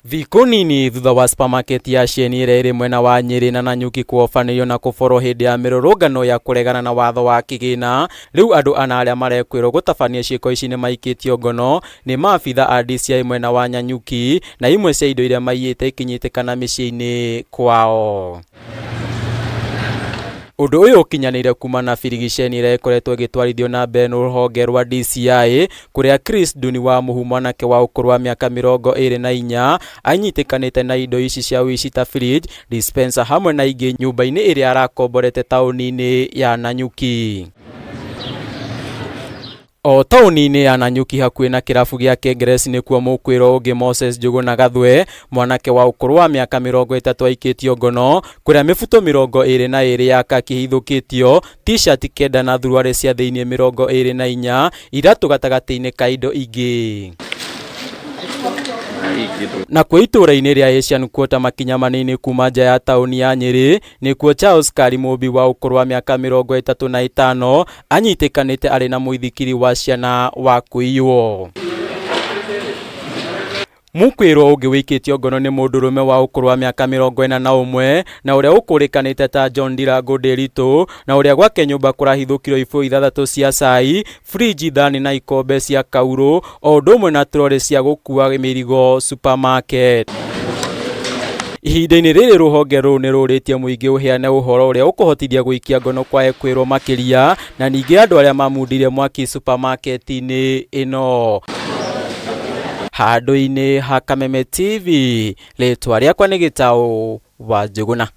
Thikũ nini thutha wa supermarket ya Sheni ĩrĩa ĩrĩ mwena wa Nyeri na Nanyuki kuobanĩrio na kũborwo hĩndĩ ya mĩrũrũngano ya kũregana na watho wa kĩgĩna, rĩu andũ ana arĩa marekwĩrwo gũtabania ciĩko ici nĩ maikĩtio ngono nĩ maabitha a DCI mwena wa Nanyuki, na imwe cia indo iria maiyĩte ikinyĩtĩkana mĩciĩ-inĩ kwao. Ũndũ ũyũ ũkinyanĩire kuma na birigiceni ĩrĩa ĩkoretwo ĩgĩtwarithio na mbere nĩ rũhonge rwa DCI, kũrĩa Chris Nduni wa Mũhu, mwanake wa ũkũrũ wa mĩaka 24 anyitĩkanĩte na indo ici cia ũici ta fridge, dispenser hamwe na ingĩ nyũmba-inĩ ĩrĩa arakomborete taũni-inĩ ya Nanyuki. O taũni-inĩ ya Nanyuki hakuhĩ na kĩrabu gĩa Kengeres nĩkuo mũkwĩro ũngĩ Moses Njũgũna Gathwe, mwanake wa ũkũrũ wa mĩaka 30 aikĩtio ngono, kũrĩa mĩbuto 22 ya kaki hithũkĩtio, t-shirt 9 na thuruarĩ cia thĩinĩ 24, iratũ gatagatĩ-inĩ ka indo ingĩ. Na kwa itũra-inĩ rĩa Asian Quarter makinya manini kuma nja ya taũni ya Nyeri, nĩkuo Charles Karimũmbi wa ũkũrũ wa mĩaka 35 anyitĩkanĩte arĩ na mũithikiri wa ciana wa kũiywo. Mũkwĩrwo ũngĩ wĩkĩtio ngono nĩ mũndũrũme wa ũkũrũ wa mĩaka 41 na ũrĩa ũkũrĩkanĩte ta John Ndirango Ndĩritũ, na ũrĩa gwake nyũmba kũrahithũkirwo ibũyũ 6 cia cai, fridge, thani na ikombe cia kaurũ, o ũndũ ũmwe na troli cia gũkua mĩrigo supermarket. Ihinda-inĩ rĩrĩ rũhonge rũu nĩ rũrĩtie mũingĩ ũheane ũhoro ũrĩa ũkũhotithia gũikia ngono kwa ekwĩrwo makĩria, na ningĩ andũ arĩa mamundire mwaki supermarket-inĩ ĩno. Handũ-inĩ ha Kameme TV, rĩtwa rĩakwa nĩ Gĩtaũ wa Njũgũna.